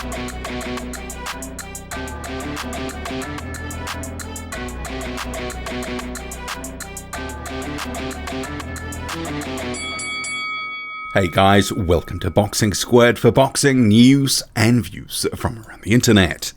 Hey guys, welcome to Boxing Squared for boxing news and views from around the internet.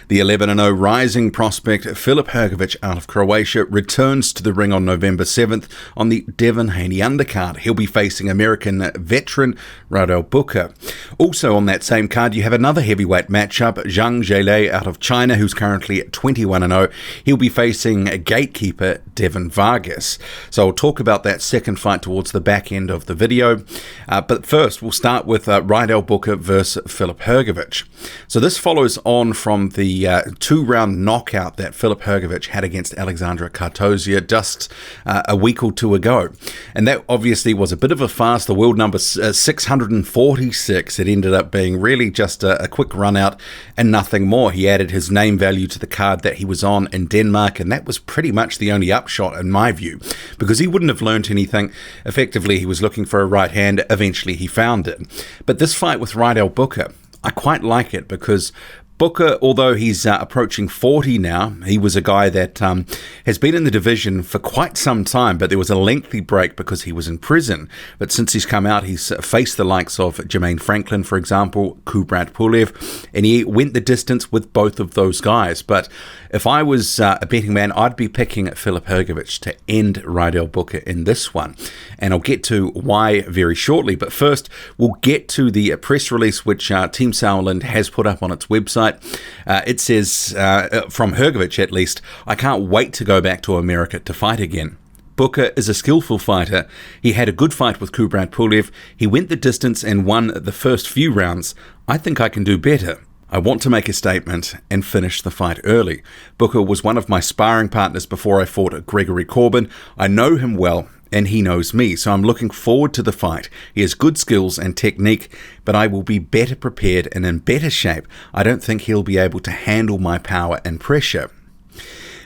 The 11-0 rising prospect Filip Hrgovic out of Croatia returns to the ring on November 7th on the Devin Haney undercard. He'll be facing American veteran Rydell Booker. Also on that same card, you have another heavyweight matchup, Zhang Jialei out of China, who's currently at 21-0. He'll be facing gatekeeper Devin Vargas. So I'll talk about that second fight towards the back end of the video. But first, we'll start with Rydell Booker versus Filip Hrgovic. So this follows on from the two-round knockout that Filip Hrgovic had against Alexandra Kartozia just a week or two ago. And that obviously was a bit of a fast. The world number 646. It ended up being really just a quick run out and nothing more. He added his name value to the card that he was on in Denmark, and that was pretty much the only upshot in my view, because he wouldn't have learnt anything. Effectively, he was looking for a right hand. Eventually he found it. But this fight with Rydell Booker, I quite like it because Booker, although he's approaching 40 now, he was a guy that has been in the division for quite some time, but there was a lengthy break because he was in prison. But since he's come out, he's faced the likes of Jermaine Franklin, for example, Kubrat Pulev, and he went the distance with both of those guys. But if I was a betting man, I'd be picking Filip Hrgovic to end Rydell Booker in this one. And I'll get to why very shortly. But first, we'll get to the press release which Team Sauerland has put up on its website. It says, from Hergovich at least, "I can't wait to go back to America to fight again. Booker is a skillful fighter. He had a good fight with Kubrat Pulev. He went the distance and won the first few rounds. I think I can do better. I want to make a statement and finish the fight early. Booker was one of my sparring partners before I fought Gregory Corbin. I know him well, and he knows me, so I'm looking forward to the fight. He has good skills and technique, but I will be better prepared and in better shape. I don't think he'll be able to handle my power and pressure."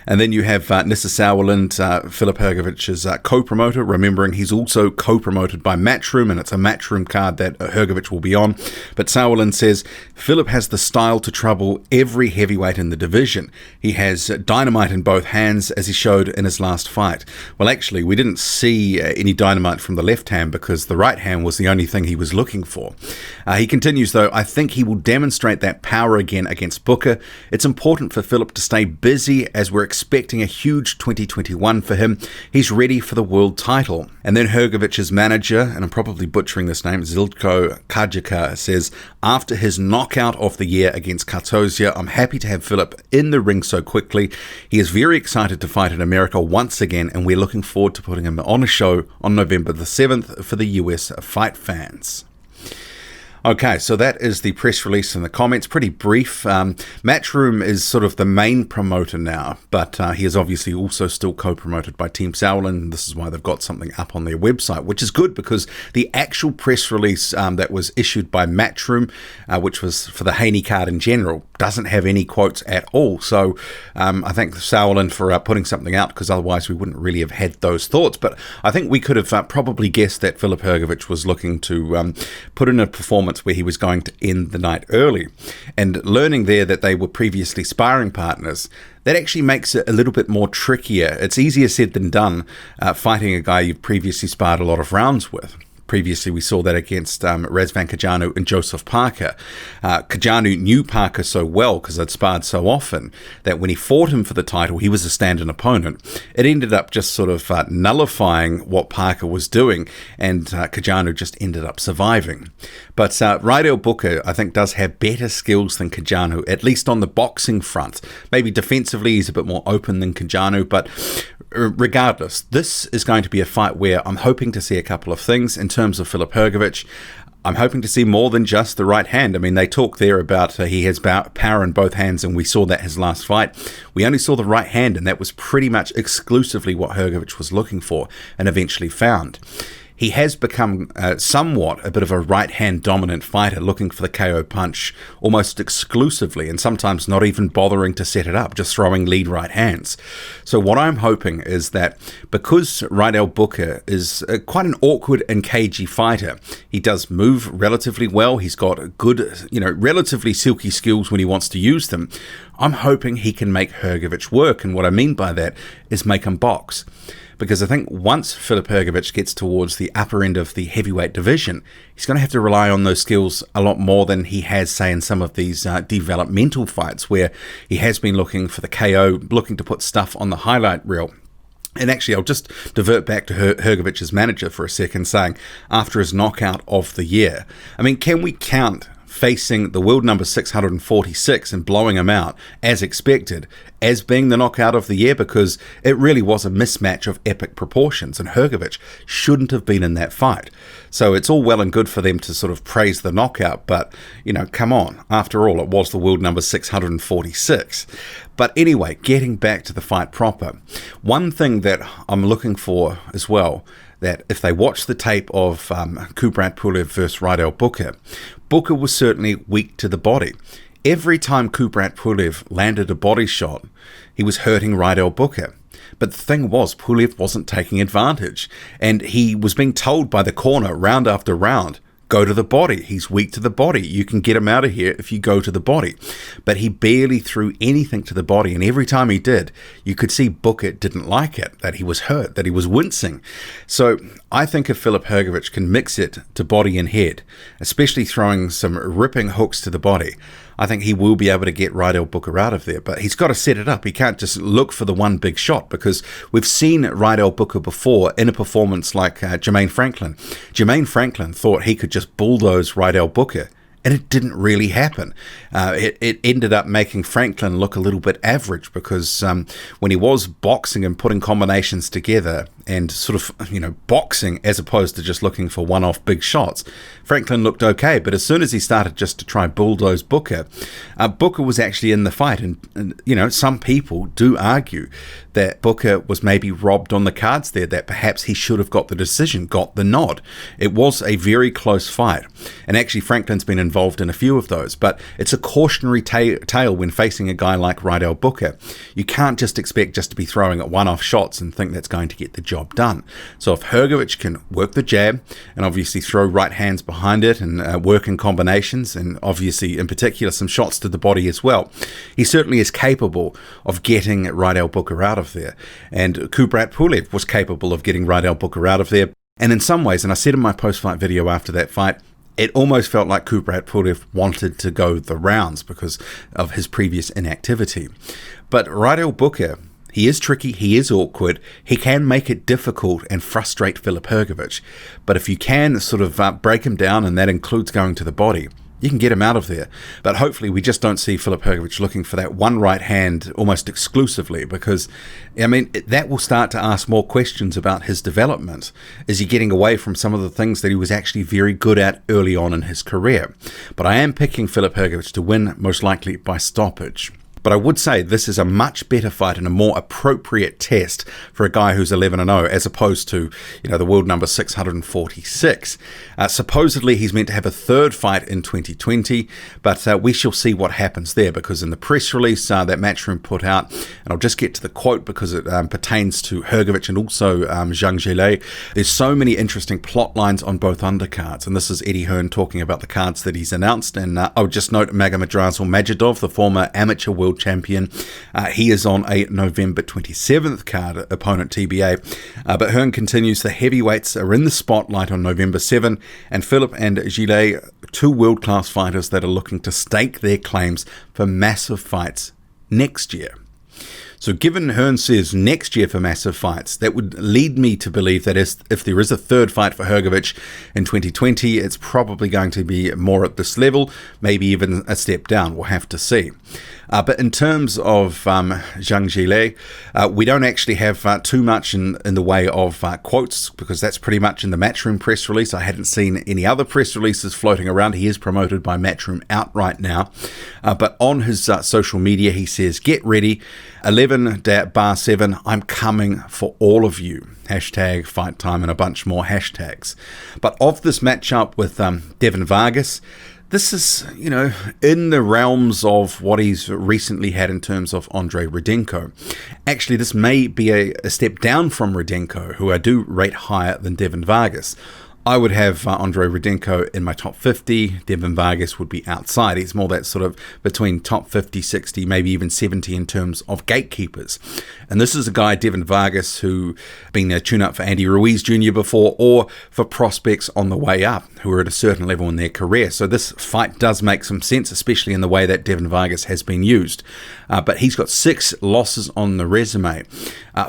And then you have Nissa Sauerland, Filip Hrgovic's co-promoter, remembering he's also co-promoted by Matchroom, and it's a Matchroom card that Hrgovic will be on. But Sauerland says, "Filip has the style to trouble every heavyweight in the division. He has dynamite in both hands, as he showed in his last fight." Well, actually, we didn't see any dynamite from the left hand because the right hand was the only thing he was looking for. He continues, though, "I think he will demonstrate that power again against Booker. It's important for Filip to stay busy as we're expecting a huge 2021 for him. He's ready for the world title." And then Hergovic's manager, and I'm probably butchering this name, Zilko Kajika, says, "After his knockout of the year against Kartozia, I'm happy to have Filip in the ring so quickly. He is very excited to fight in America once again, and we're looking forward to putting him on a show on November the 7th for the US fight fans." Okay, so that is the press release and the comments. Pretty brief. Matchroom is sort of the main promoter now, but he is obviously also still co-promoted by Team Sauerland. This is why they've got something up on their website, which is good because the actual press release that was issued by Matchroom, which was for the Haney card in general, doesn't have any quotes at all. So I thank Sauerland for putting something out, because otherwise we wouldn't really have had those thoughts. But I think we could have probably guessed that Filip Hrgovic was looking to put in a performance where he was going to end the night early. And learning there that they were previously sparring partners, that actually makes it a little bit more trickier. It's easier said than done, fighting a guy you've previously sparred a lot of rounds with. Previously, we saw that against Razvan Kajanu and Joseph Parker. Kajanu knew Parker so well because they'd sparred so often that when he fought him for the title, he was a stand-in opponent. It ended up just sort of nullifying what Parker was doing, and Kajanu just ended up surviving. But Rydell Booker, I think, does have better skills than Kajanu, at least on the boxing front. Maybe defensively, he's a bit more open than Kajanu, but regardless, this is going to be a fight where I'm hoping to see a couple of things. In terms of Filip Hrgovic, I'm hoping to see more than just the right hand. I mean, they talk there about he has power in both hands, and we saw that his last fight. We only saw the right hand, and that was pretty much exclusively what Hergovich was looking for and eventually found. he has become somewhat a bit of a right-hand dominant fighter, looking for the KO punch almost exclusively, and sometimes not even bothering to set it up, just throwing lead right hands. So what I'm hoping is that because Rydell Booker is quite an awkward and cagey fighter, he does move relatively well, he's got good, relatively silky skills when he wants to use them. I'm hoping he can make Hergovich work, and what I mean by that is make him box. Because I think once Filip Hrgovic gets towards the upper end of the heavyweight division, he's going to have to rely on those skills a lot more than he has, say, in some of these developmental fights where he has been looking for the KO, looking to put stuff on the highlight reel. And actually, I'll just divert back to Hergovich's manager for a second, saying after his knockout of the year, I mean, can we count facing the world number 646 and blowing him out as expected as being the knockout of the year? Because it really was a mismatch of epic proportions, and Hergovich shouldn't have been in that fight. So it's all well and good for them to sort of praise the knockout, but come on, after all, it was the world number 646. But anyway, getting back to the fight proper, one thing that I'm looking for as well, that if they watch the tape of Kubrat Pulev versus Rydell Booker, Booker was certainly weak to the body. Every time Kubrat Pulev landed a body shot, he was hurting Rydell Booker. But the thing was, Pulev wasn't taking advantage, and he was being told by the corner round after round, go to the body. He's weak to the body. You can get him out of here if you go to the body. But he barely threw anything to the body, and every time he did, you could see Booker didn't like it, that he was hurt, that he was wincing. So I think if Filip Hrgovic can mix it to body and head, especially throwing some ripping hooks to the body, I think he will be able to get Rydell Booker out of there. But he's got to set it up. He can't just look for the one big shot, because we've seen Rydell Booker before in a performance like Jermaine Franklin. Jermaine Franklin thought he could just bulldoze Rydell Booker, and it didn't really happen. It ended up making Franklin look a little bit average, because when he was boxing and putting combinations together and sort of, boxing as opposed to just looking for one-off big shots, Franklin looked okay. But as soon as he started just to try bulldoze Booker, Booker was actually in the fight. And some people do argue that Booker was maybe robbed on the cards there, that perhaps he should have got the decision, got the nod. It was a very close fight. And actually, Franklin's been involved in a few of those. But it's a cautionary tale when facing a guy like Rydell Booker. You can't just expect just to be throwing at one-off shots and think that's going to get the job done. So if Hergovich can work the jab and obviously throw right hands behind it and work in combinations, and obviously in particular some shots to the body as well, he certainly is capable of getting Rydell Booker out of there. And Kubrat Pulev was capable of getting Rydell Booker out of there. And in some ways, and I said in my post-fight video after that fight, it almost felt like Kubrat Pulev wanted to go the rounds because of his previous inactivity. But Rydell Booker, he is tricky, he is awkward, he can make it difficult and frustrate Filip Hrgovic. But if you can sort of break him down, and that includes going to the body, you can get him out of there. But hopefully we just don't see Filip Hrgovic looking for that one right hand almost exclusively, because, that will start to ask more questions about his development. Is he getting away from some of the things that he was actually very good at early on in his career? But I am picking Filip Hrgovic to win, most likely by stoppage. But I would say this is a much better fight and a more appropriate test for a guy who's 11-0, as opposed to, the world number 646. Supposedly he's meant to have a third fight in 2020, but we shall see what happens there, because in the press release that Matchroom put out, and I'll just get to the quote because it pertains to Hergovich and also Zhang Jialei, there's so many interesting plot lines on both undercards. And this is Eddie Hearn talking about the cards that he's announced. And I'll just note Magomedrasil Majidov, the former amateur world champion, he is on a November 27th card, opponent TBA. But Hearn continues, the heavyweights are in the spotlight on November 7, and Filip and Zhilei, two world-class fighters that are looking to stake their claims for massive fights next year. So given Hearn says next year for massive fights, that would lead me to believe that if there is a third fight for Hergovich in 2020, it's probably going to be more at this level, maybe even a step down. We'll have to see. But in terms of Zhang Jialei, we don't actually have too much in the way of quotes, because that's pretty much in the Matchroom press release. I hadn't seen any other press releases floating around. He is promoted by Matchroom outright now. But on his social media, he says, get ready, 11 11-bar7, I'm coming for all of you. Hashtag fight time and a bunch more hashtags. But of this matchup with Devin Vargas, this is, in the realms of what he's recently had in terms of Andrei Rudenko. Actually, this may be a step down from Rudenko, who I do rate higher than Devin Vargas. I would have Andrei Rudenko in my top 50. Devin Vargas would be outside. He's more that sort of between top 50, 60, maybe even 70 in terms of gatekeepers. And this is a guy, Devin Vargas, who been a tune-up for Andy Ruiz Jr. before, or for prospects on the way up who are at a certain level in their career. So this fight does make some sense, especially in the way that Devin Vargas has been used. But he's got 6 losses on the resume.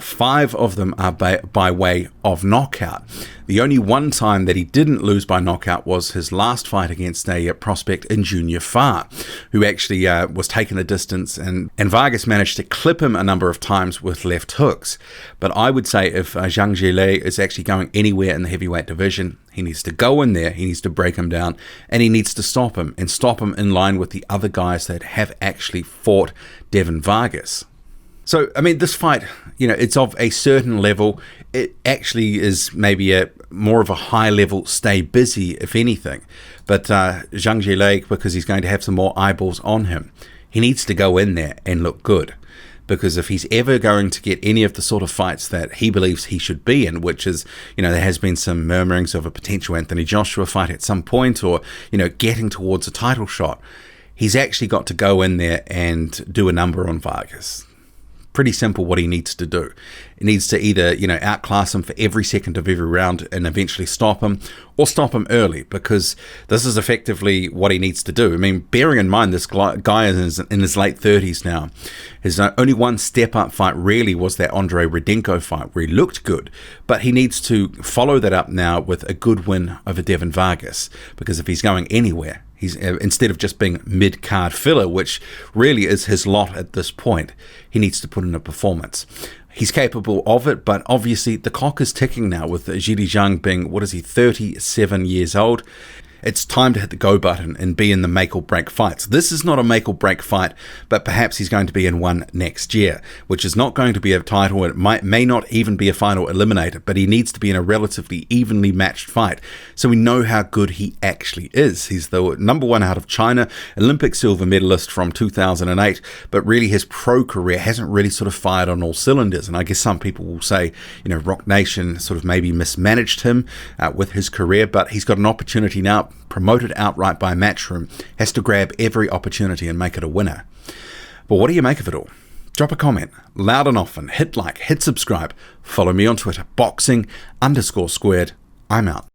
5 of them are by way of knockout. The only one time that he didn't lose by knockout was his last fight against a prospect in Junior Fa, who actually was taking the distance, and Vargas managed to clip him a number of times with left hooks. But I would say if Zhang Jialei is actually going anywhere in the heavyweight division, he needs to go in there, he needs to break him down, and he needs to stop him in line with the other guys that have actually fought Devin Vargas. So, this fight, it's of a certain level. It actually is maybe more of a high level stay busy, if anything. But Zhang Jialei, because he's going to have some more eyeballs on him, he needs to go in there and look good. Because if he's ever going to get any of the sort of fights that he believes he should be in, which is, there has been some murmurings of a potential Anthony Joshua fight at some point, or, getting towards a title shot, he's actually got to go in there and do a number on Vargas. Pretty simple what he needs to do. He needs to either, outclass him for every second of every round and eventually stop him, or stop him early, because this is effectively what he needs to do. Bearing in mind this guy is in his late 30s now. His only one step-up fight really was that Andrei Rudenko fight where he looked good, but he needs to follow that up now with a good win over Devin Vargas, because if he's going anywhere, he's instead of just being mid-card filler, which really is his lot at this point, he needs to put in a performance. He's capable of it, but obviously the clock is ticking now with Zhilei Zhang being, 37 years old. It's time to hit the go button and be in the make or break fights. This is not a make or break fight, but perhaps he's going to be in one next year, which is not going to be a title. It may not even be a final eliminator, but he needs to be in a relatively evenly matched fight, so we know how good he actually is. He's the number 1 out of China, Olympic silver medalist from 2008, but really his pro career hasn't really sort of fired on all cylinders. And I guess some people will say, Rock Nation sort of maybe mismanaged him with his career, but he's got an opportunity now, promoted outright by Matchroom, has to grab every opportunity and make it a winner. But what do you make of it all? Drop a comment, loud and often, hit like, hit subscribe, follow me on Twitter, boxing_squared. I'm out.